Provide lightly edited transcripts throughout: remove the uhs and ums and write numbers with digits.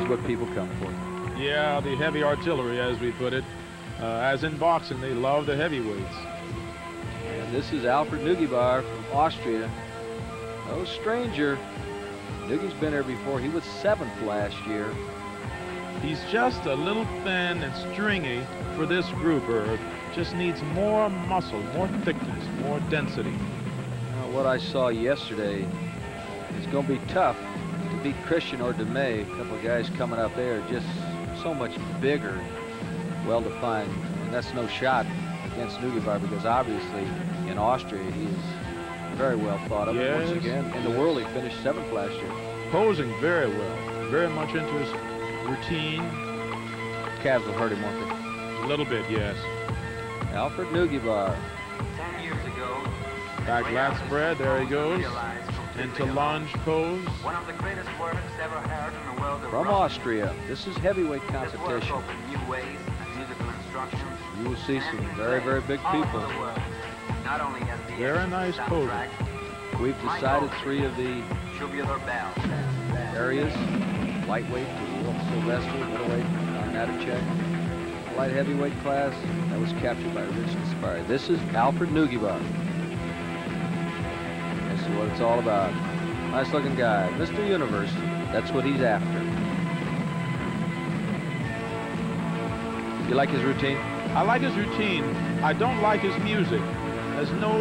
what people come for. Yeah, the heavy artillery, as we put it. As in boxing, they love the heavyweights. And this is Alfred Neugebauer from Austria. No stranger. Nugi's been here before. He was 7th last year. He's just a little thin and stringy for this group, Herb. Just needs more muscle, more thickness, more density. What I saw yesterday, it's going to be tough to beat Christian or DeMay. A couple of guys coming up there just so much bigger, well-defined. And that's no shot against Neugebauer, because obviously in Austria he is very well thought of. Yes. Once again, in the world he finished 7th last year. Posing very well, very much into his routine. Calves will hurt him, won't they? A little bit, yes. Alfred Neugebauer. 10 years ago, Back lat spread, there he goes. Into lunge pose. one of the greatest works ever heard in the world of From rock. Austria. This is heavyweight This work competition. opened new ways and musical instructions. You will see some very, very big All over people. the world. Not only as the Very nice pose. soundtrack, We've decided 3 of the Tubular Bell. areas. Lightweight, Will Sylvester, middleweight, Natachek. Light heavyweight class, that was captured by Rich Gaspari. This is Alfred Neugebauer. This is what it's all about. Nice looking guy. Mr. Universe, that's what he's after. You like his routine? I like his routine. I don't like his music. There's no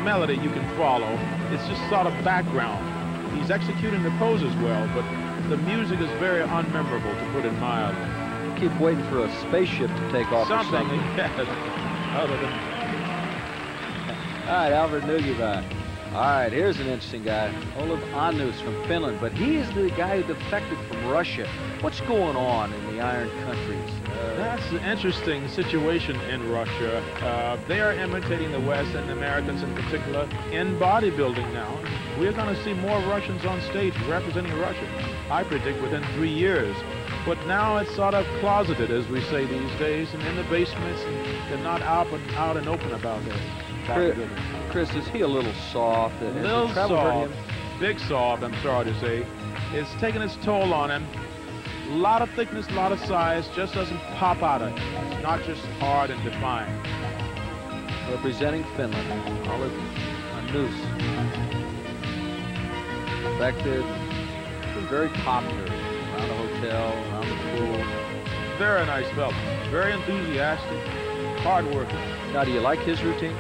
melody you can follow. It's just sort of background. He's executing the poses well, but the music is very unmemorable, to put it mildly. Keep waiting for a spaceship to take off or Something, something. yes. Other than All right, Alfred Neugebauer. All right, here's an interesting guy, Olav Annus from Finland, but he is the guy who defected from Russia. What's going on in the Iron Countries? that's an interesting situation in Russia. They are imitating the West and the Americans in particular in bodybuilding now. We're going to see more Russians on stage representing Russia, I predict, within 3 years. But now it's sort of closeted, as we say these days, and in the basements, and they're not out and open about their bodybuilding. Chris, is he a little soft? A Has the little travel hurt soft, him? big soft, I'm sorry to say. It's taking its toll on him. A lot of thickness, a lot of size, just doesn't pop out of it. It's not just hard and defined. Representing Finland, Olav Annus. Defected, been very popular around the hotel, around the pool. Very nice fella, very enthusiastic, hard working. Now, do you like his routine?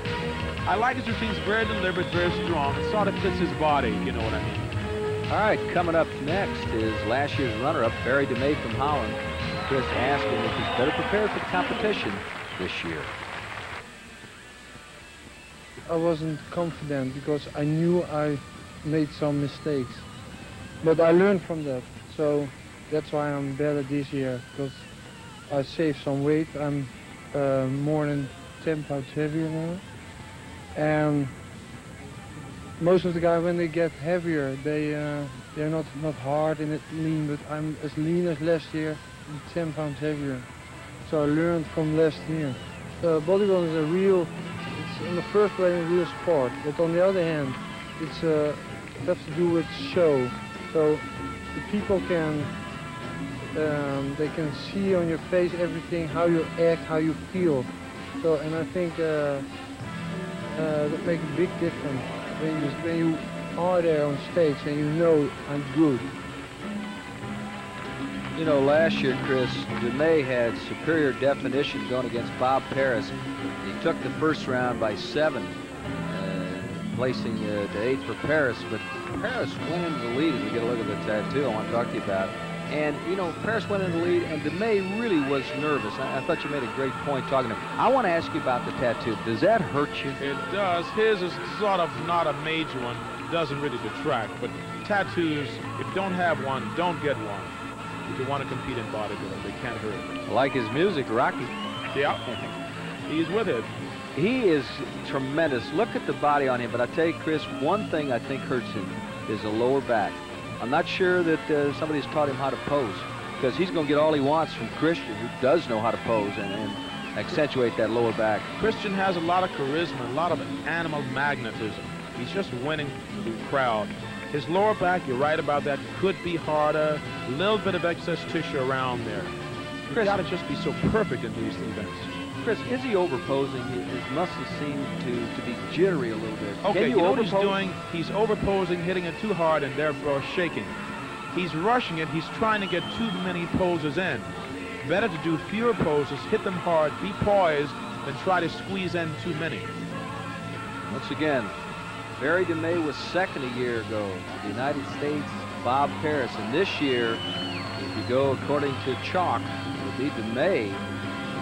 I like his routine. It's very deliberate, very strong. It sort of fits his body, you know what I mean. All right, coming up next is last year's runner-up, Barry DeMay from Holland. Chris asked him if he's better prepared for the competition this year. I wasn't confident because I knew I made some mistakes. But I learned from that, so that's why I'm better this year, because I saved some weight. I'm more than 10 pounds heavier now. And most of the guys, when they get heavier, they're not hard and lean, but I'm as lean as last year and 10 pounds heavier. So I learned from last year. Bodybuilding is it's in the first place a real sport, but on the other hand, it has to do with show. So the people they can see on your face everything, how you act, how you feel. So, and I think that makes a big difference when you are there on stage and you know I'm good. You know, last year, Chris, DeMay had superior definition going against Bob Paris. He took the first round by 7, placing to 8 for Paris, but Paris went into the lead as we get a look at the tattoo I want to talk to you about. And, you know, Paris went in the lead, and DeMay really was nervous. I thought you made a great point talking to him. I want to ask you about the tattoo. Does that hurt you? It does. His is sort of not a major one. Doesn't really detract. But tattoos, if you don't have one, don't get one. If you want to compete in bodybuilding, they can't hurt. I like his music, Rocky. Yeah. He's with it. He is tremendous. Look at the body on him. But I tell you, Chris, one thing I think hurts him is the lower back. I'm not sure that somebody's taught him how to pose, because he's going to get all he wants from Christian, who does know how to pose and accentuate that lower back. Christian has a lot of charisma, a lot of animal magnetism. He's just winning the crowd. His lower back, you're right about that, could be harder. A little bit of excess tissue around there. You've Chris- got to just be so perfect in these events. Chris, is he overposing? His muscles seem to be jittery a little bit. Okay, Can you know what he's overpose? doing? He's overposing, hitting it too hard, and therefore shaking. He's rushing it. He's trying to get too many poses in. Better to do fewer poses, hit them hard, be poised, than try to squeeze in too many. Once again, Barry DeMay was second a year ago. The United States, Bob Paris. And this year, if you go according to chalk, it would be DeMay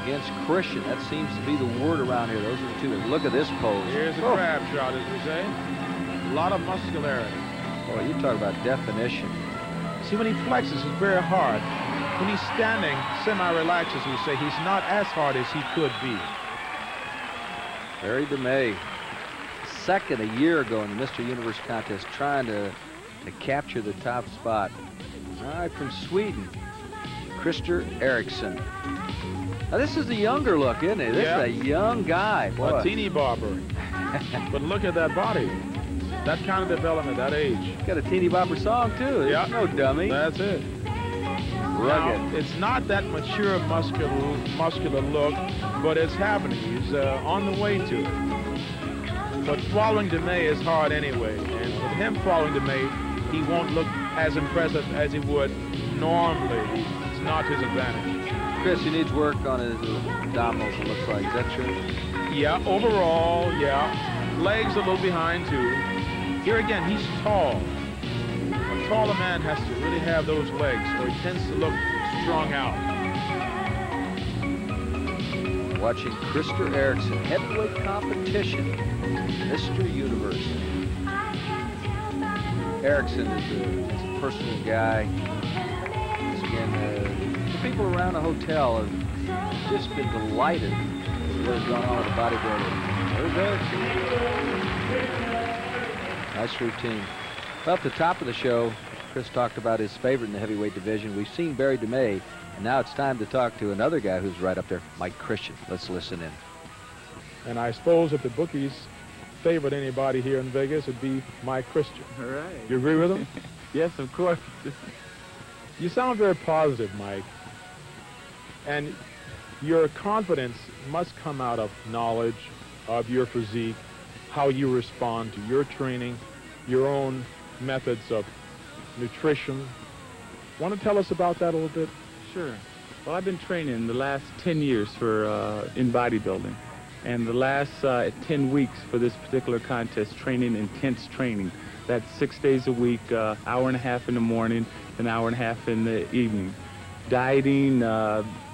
against Christian. That seems to be the word around here. Those are the two. Look at this pose. Here's a Oh. crab shot, as we say. A lot of muscularity. Boy, you talk about definition. See, when he flexes, it's very hard. When he's standing, semi-relaxed, as we say, he's not as hard as he could be. Barry DeMay, second a year ago in the Mr. Universe contest, trying to capture the top spot. All right, from Sweden, Christer Eriksson. Now, this is a younger look, isn't it? This Yeah. is a young guy. Boy. A teeny bopper. But look at that body. That kind of development, that age. Got a teeny bopper song, too. Yeah. There's no dummy. That's it. Rugged. Now, it's not that mature muscular look, but it's happening. He's on the way to it. But following DeMay is hard anyway, and with him following DeMay, he won't look as impressive as he would normally. It's not his advantage. Chris, he needs work on his abdominals, it looks like. Is that true? Yeah, overall, yeah. Legs a little behind, too. Here again, he's tall. A taller man has to really have those legs, or he tends to look strung out. Watching Christer Eriksson, heavyweight competition, Mr. Universe. Eriksson is a personal guy. Once again, the people around the hotel have just been delighted with what has gone on with the bodybuilder. There's Eriksson. Nice routine. Well, at the top of the show, Chris talked about his favorite in the heavyweight division. We've seen Barry DeMay, and now it's time to talk to another guy who's right up there, Mike Christian. Let's listen in. And I suppose if the bookies favored anybody here in Vegas, it'd be Mike Christian. All right. You agree with him? Yes, of course. You sound very positive, Mike. And your confidence must come out of knowledge of your physique, how you respond to your training, your own methods of nutrition. Want to tell us about that a little bit? Sure. Well, I've been training the last 10 years for in bodybuilding, and the last 10 weeks for this particular contest, training intense training. That's 6 days a week, hour and a half in the morning, an hour and a half in the evening. Dieting,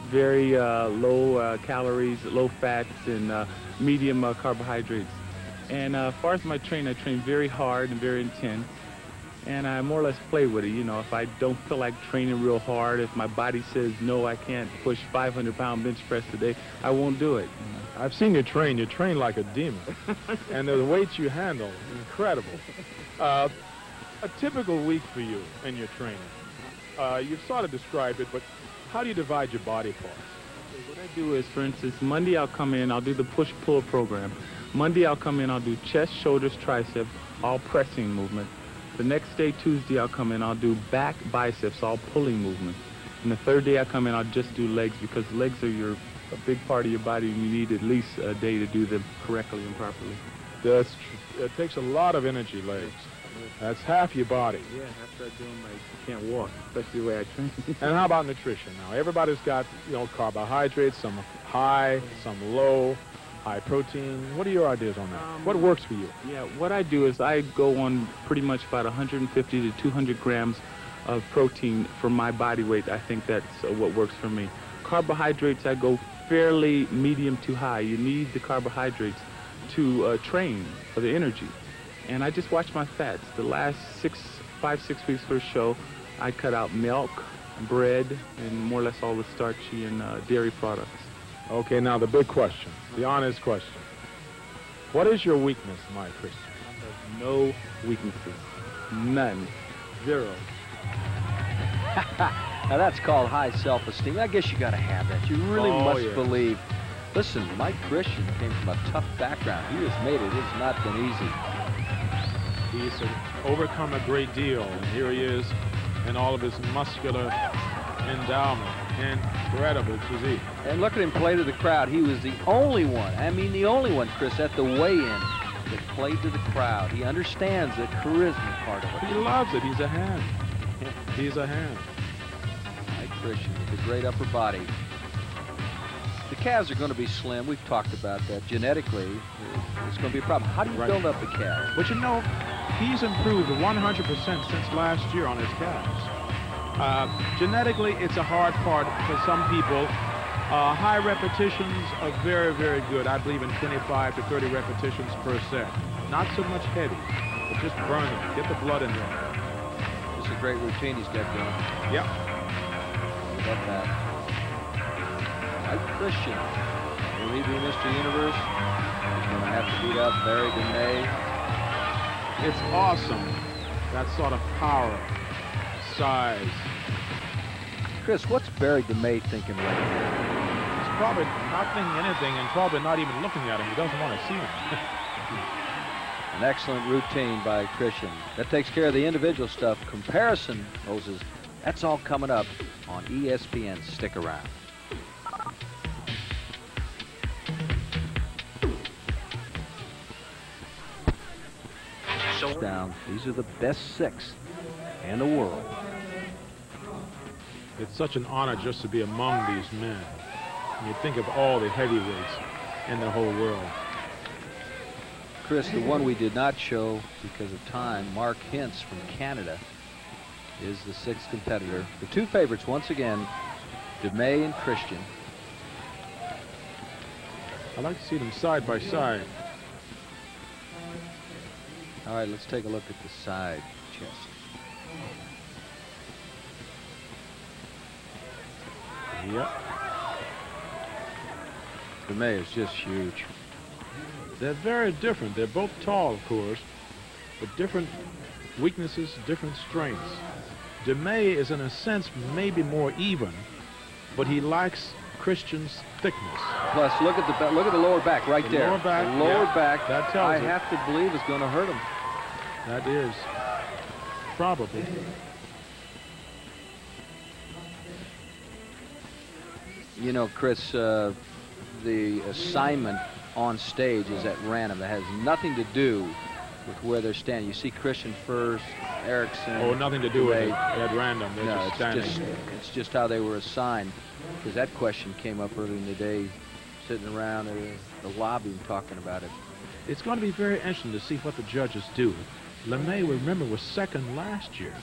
very low calories, low fats, and medium carbohydrates. And as far as my training, I train very hard and very intense. And I more or less play with it. You know, if I don't feel like training real hard, if my body says, no, I can't push 500-pound bench press today, I won't do it. I've seen you train. You train like a demon. And the weights you handle, incredible. A typical week for you in your training. You've sort of described it, but how do you divide your body parts? What I do is, for instance, Monday I'll come in, I'll do the push-pull program. Monday I'll come in, I'll do chest, shoulders, triceps, all pressing movement. The next day, Tuesday, I'll come in, I'll do back, biceps, all pulling movements. And the third day I come in, I'll just do legs, because legs are a big part of your body, and you need at least a day to do them correctly and properly. It takes a lot of energy, legs. That's half your body. Yeah, after I do them, I can't walk, especially the way I train. And how about nutrition? Now, everybody's got, carbohydrates, some high, some low, high protein. What are your ideas on that? What works for you? Yeah, what I do is I go on pretty much about 150 to 200 grams of protein for my body weight. I think that's what works for me. Carbohydrates, I go fairly medium to high. You need the carbohydrates to train for the energy. And I just watch my fats. The last 5-6 weeks for the show, I cut out milk, bread, and more or less all the starchy and dairy products. Okay, now the big question, the honest question. What is your weakness, Mike Christian? I have no weaknesses. None. Zero. Now that's called high self-esteem. I guess you got to have that. You really must yeah. believe. Listen, Mike Christian came from a tough background. He has made it. It's not been easy. He's overcome a great deal, and here he is in all of his muscular endowment. Incredible physique. And look at him play to the crowd. He was the only one, I mean the only one, Chris, at the weigh-in that played to the crowd. He understands the charisma part of it. He loves it. He's a hand. He's a hand. Mike Christian with a great upper body. The calves are going to be slim. We've talked about that. Genetically, it's going to be a problem. How do you build up the calves? But you know, he's improved 100% since last year on his calves. Genetically, it's a hard part for some people. High repetitions are very, very good. I believe in 25 to 30 repetitions per set. Not so much heavy, but just burn them. Get the blood in there. It's a great routine he's got going. Yep. Love that. Mike Christian. Will he be Mr. Universe? He's going to have to beat out Barry DeMay. It's awesome. That sort of power, size. Chris, what's Barry DeMay thinking right now? He's probably not thinking anything and probably not even looking at him. He doesn't want to see him. An excellent routine by Christian. That takes care of the individual stuff. Comparison, Moses, that's all coming up on ESPN. Stick around. Down. These are the best 6 in the world. It's such an honor just to be among these men. When you think of all the heavyweights in the whole world. Chris, the one we did not show because of time, Mark Hintz from Canada, is the 6th competitor. The 2 favorites, once again, DeMay and Christian. I like to see them side by side. All right, let's take a look at the side chest. Yep. DeMay is just huge. They're very different. They're both tall, of course, but different weaknesses, different strengths. DeMay is, in a sense, maybe more even, but he lacks Christian's thickness. Plus, look at the lower back right The there. lower back, the lower yeah, back. that tells I it. have to believe is going to hurt him. That is probably. You know, Chris, the assignment on stage is at random. That has nothing to do with where they're standing. You see Christian first, Erickson. Oh, nothing to do with it DeMay. at random. They're No, just standing. it's just how they were assigned. Because that question came up early in the day, sitting around the lobby and talking about it. It's going to be very interesting to see what the judges do. LeMay, remember, was 2nd last year.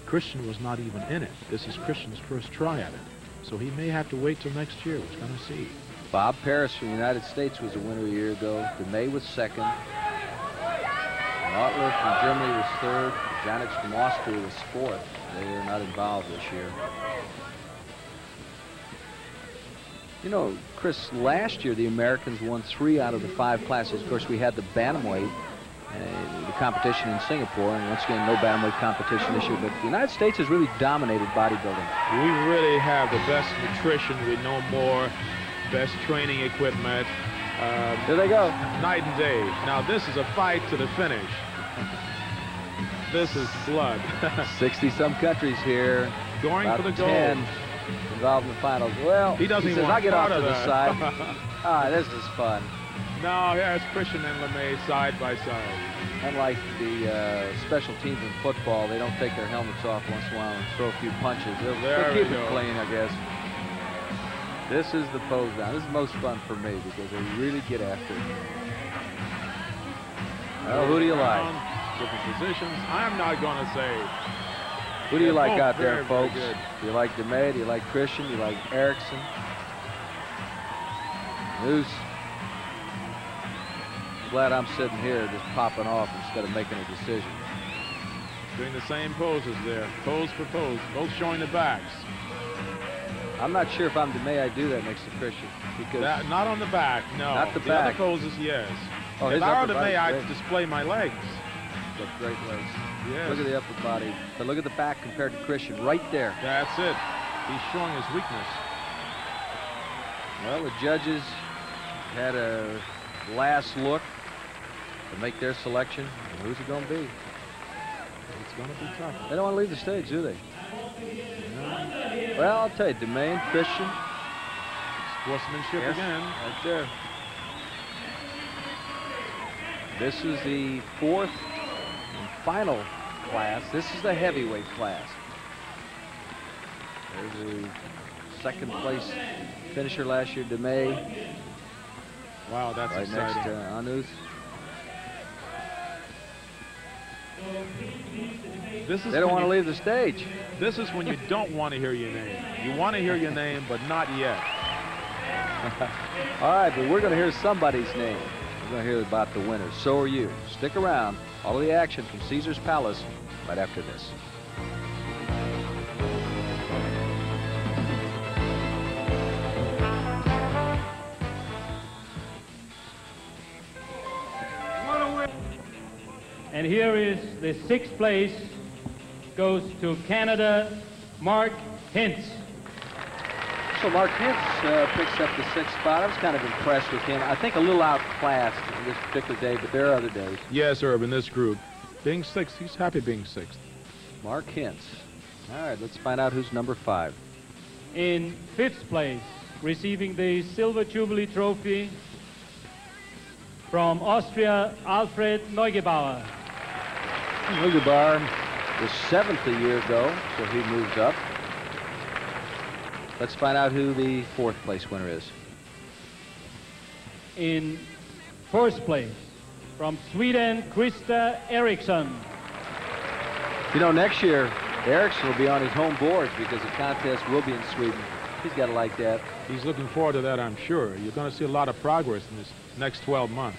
Christian was not even in it. This is Christian's first try at it. So he may have to wait till next year. We're going to see. Bob Paris from the United States was a winner a year ago. DeMay was 2nd. Nottler from Germany was 3rd. Janich from Austria was 4th. They were not involved this year. You know, Chris, last year the Americans won 3 out of the 5 classes. Of course, we had the bantamweight, the competition in Singapore, and once again, no bantamweight competition this year. But the United States has really dominated bodybuilding. We really have the best nutrition. We know more, best training equipment. There they go. Night and day. Now, this is a fight to the finish. This is blood. 60-some countries here. Going About for the 10 gold. involved in the finals. Well, He doesn't says, even I'll get off part to of the that." side. This is fun. Now, here's Christian and LeMay side by side. Unlike the special teams in football, they don't take their helmets off once in a while and throw a few punches. They'll There keep we it go. clean, I guess. This is the pose down. This is most fun for me because they really get after it. Well, who do you like? Different positions. I'm not going to say. Who do you They're like both out there, very, very folks? good. Do you like DeMay? Do you like Christian? Do you like Erickson? Who's glad I'm sitting here just popping off instead of making a decision. Doing the same poses there. Pose for pose. Both showing the backs. I'm not sure if I'm DeMay, I do that next to Christian because Not on the back, no. Not the the back. other poses, yes. Oh, if his I were upper to May, body's I'd great. display my legs. got great legs. Yes. Look at the upper body, but look at the back compared to Christian, right there. That's it. He's showing his weakness. Well, the judges had a last look to make their selection. And who's it going to be? It's going to be tough. They don't want to leave the stage, do they? Well, I'll tell you, DeMay and Christian. Sportsmanship Yes, again. right there. This is the fourth and final class. This is the heavyweight class. There's the second place finisher last year, DeMay. Wow, that's Right exciting. next to Anuth. This is They don't when want to you- leave the stage. This is when you don't want to hear your name. You want to hear your name, but not yet. All right, but we're going to hear somebody's name. We're going to hear about the winners. So are you. Stick around. All of the action from Caesar's Palace right after this. And here is the sixth place goes to Canada, Mark Hintz. So Mark Hintz picks up the sixth spot. I was kind of impressed with him. I think a little outclassed this particular day, but there are other days. Yes, Herb, in this group. Being sixth, he's happy being sixth. Mark Hintz. All right, let's find out who's number 5. In fifth place, receiving the Silver Jubilee Trophy from Austria, Alfred Neugebauer. Neugebauer was 7th a year ago, so he moves up. Let's find out who the 4th place winner is. In first place, from Sweden, Krista Eriksson. You know, next year, Eriksson will be on his home boards because the contest will be in Sweden. He's got to like that. He's looking forward to that, I'm sure. You're going to see a lot of progress in this next 12 months.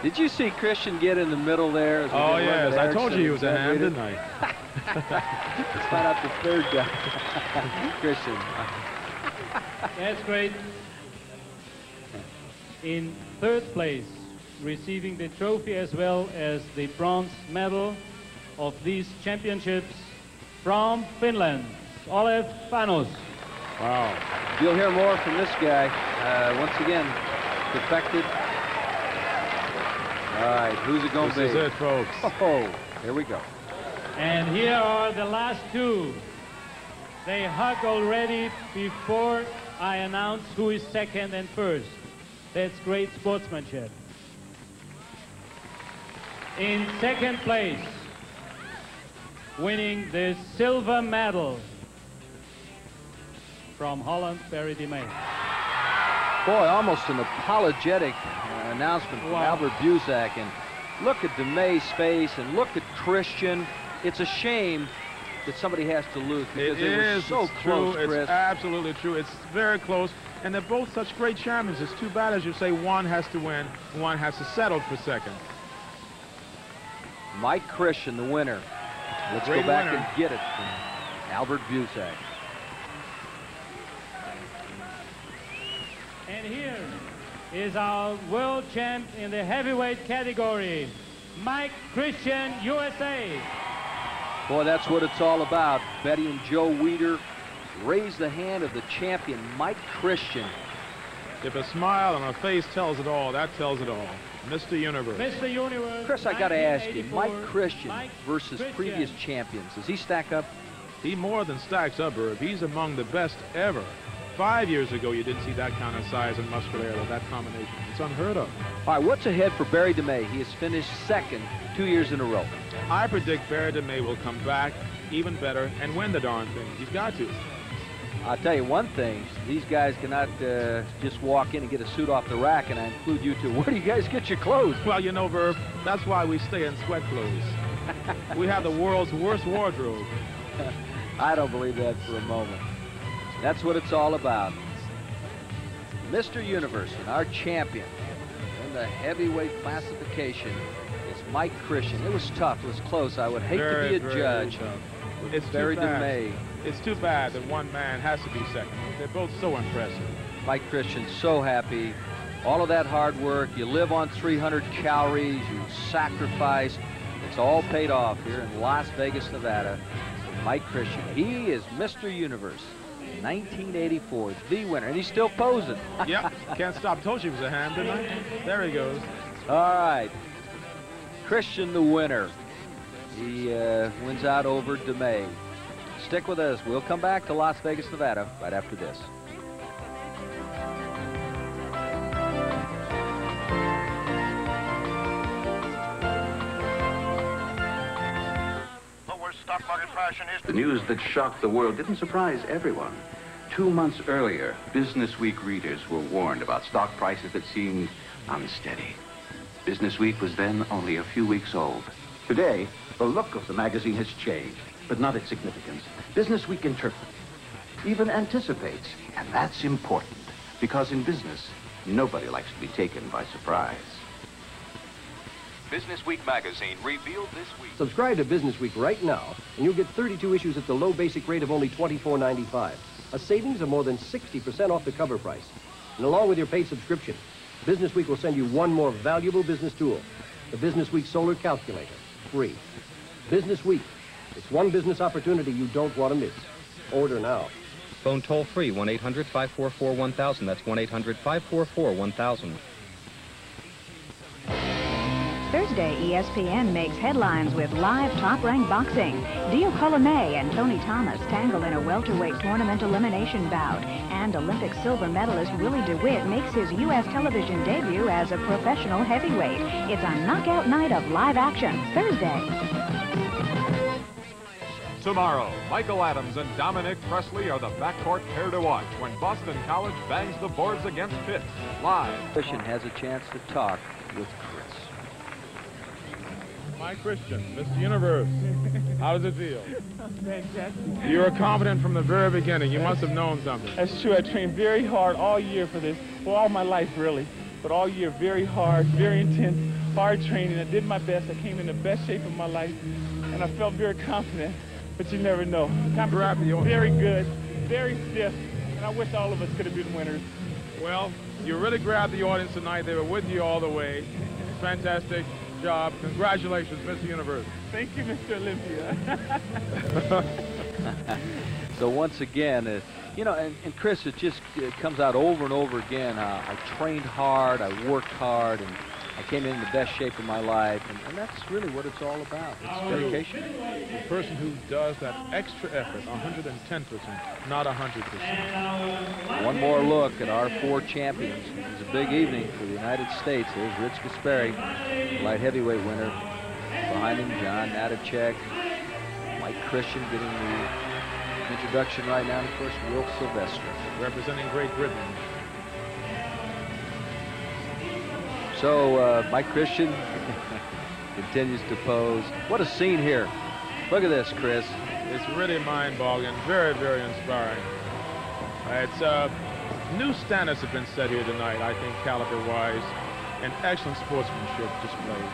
Did you see Christian get in the middle there? As we Oh, did yes. with I told you he Eriksson? was a hand, Did didn't I? Let's find out the third guy. Christian. That's great. In third place, receiving the trophy as well as the bronze medal of these championships from Finland, Olev Panos. Wow. You'll hear more from this guy. Once again, perfected. All right, who's it going to be? This is it, folks. Oh, here we go. And here are the last two. They hug already before I announce who is second and first. That's great sportsmanship. In second place, winning the silver medal from Holland, Barry DeMay. Boy, almost an apologetic announcement from Wow. Albert Buzak. And look at DeMay's face and look at Christian. It's a shame that somebody has to lose because It they were is. so It's close, true. Chris. It's absolutely true. It's very close. And they're both such great champions. It's too bad, as you say, one has to win, one has to settle for second. Mike Christian, the winner. Let's Great go back winner. and get it from Albert Buzak. And here is our world champ in the heavyweight category, Mike Christian, USA. Boy, that's what it's all about. Betty and Joe Weider raise the hand of the champion, Mike Christian. If a smile on a face tells it all, that tells it all. Mr. Universe. Mr. Universe. Chris, I got to ask you, 1984, Mike Christian Mike versus Christian. previous champions, does he stack up? He more than stacks up, Herb. He's among the best ever. 5 years ago, you didn't see that kind of size and muscularity, that combination. It's unheard of. All right, what's ahead for Barry DeMay? He has finished second 2 years in a row. I predict Barry DeMay will come back even better and win the darn thing. He's got to. I'll tell you one thing, these guys cannot just walk in and get a suit off the rack, and I include you too. Where do you guys get your clothes? Well, you know, Verb, that's why we stay in sweat clothes. We have the world's worst wardrobe. I don't believe that for a moment. That's what it's all about. Mr. Universe and our champion in the heavyweight classification is Mike Christian. It was tough. It was close. I would hate to be a judge. It's Barry too bad. DeMay. It's too bad that one man has to be second. They're both so impressive. Mike Christian, so happy. All of that hard work. You live on 300 calories. You sacrifice. It's all paid off here in Las Vegas, Nevada. Mike Christian. He is Mr. Universe. 1984, the winner, and he's still posing. Yep, can't stop. Told you he was a ham, didn't I? There he goes. All right. Christian, the winner. He wins out over DeMay. Stick with us. We'll come back to Las Vegas, Nevada right after this. Stock market crash is the news that shocked the world didn't surprise everyone. 2 months earlier, Business Week readers were warned about stock prices that seemed unsteady. Business Week was then only a few weeks old. Today, the look of the magazine has changed, but not its significance. Business Week interprets, even anticipates, and that's important, because in business, nobody likes to be taken by surprise. Business Week magazine revealed this week. Subscribe to Business Week right now, and you'll get 32 issues at the low basic rate of only $24.95. A savings of more than 60% off the cover price. And along with your paid subscription, Business Week will send you one more valuable business tool, the Business Week Solar Calculator, free. Business Week. It's one business opportunity you don't want to miss. Order now. Phone toll-free, 1-800-544-1000. That's 1-800-544-1000. Thursday, ESPN makes headlines with live top-ranked boxing. Dio Colomé and Tony Thomas tangle in a welterweight tournament elimination bout. And Olympic silver medalist Willie DeWitt makes his U.S. television debut as a professional heavyweight. It's a knockout night of live action, Thursday. Tomorrow, Michael Adams and Dominic Presley are the backcourt pair to watch when Boston College bangs the boards against Pitt. Live. Christian has a chance to talk with Chris. Mike Christian, Mr. Universe, how does it feel? Fantastic. You were confident from the very beginning. You must have known something. That's true. I trained very hard all year for this. Well, all my life, really. But all year, very hard, very intense, hard training. I did my best. I came in the best shape of my life, and I felt very confident. But you never know. Very good, very stiff, and I wish all of us could have been winners. Well, you really grabbed the audience tonight. They were with you all the way. Fantastic job. Congratulations, Mr. Universe. Thank you, Mr. Olympia. So once again, you know, and Chris, it just comes out over and over again. I trained hard, I worked hard, and I came in the best shape of my life, and that's really what it's all about. It's dedication. The person who does that extra effort, 110%, not 100%. One more look at our four champions. It was a big evening for the United States. There's Rich Gaspari, light heavyweight winner. Behind him, John Natachek, Mike Christian getting the introduction right now, and of course, Will Sylvester. Representing Great Britain. So Mike Christian continues to pose. What a scene here. Look at this, Chris. It's really mind-boggling, very, very inspiring. It's new standards have been set here tonight, I think, caliber-wise, and excellent sportsmanship displayed.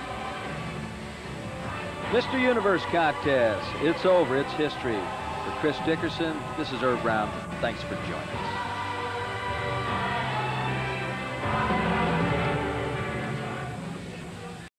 Mr. Universe contest. It's over. It's history. For Chris Dickerson, this is Irv Brown. Thanks for joining us.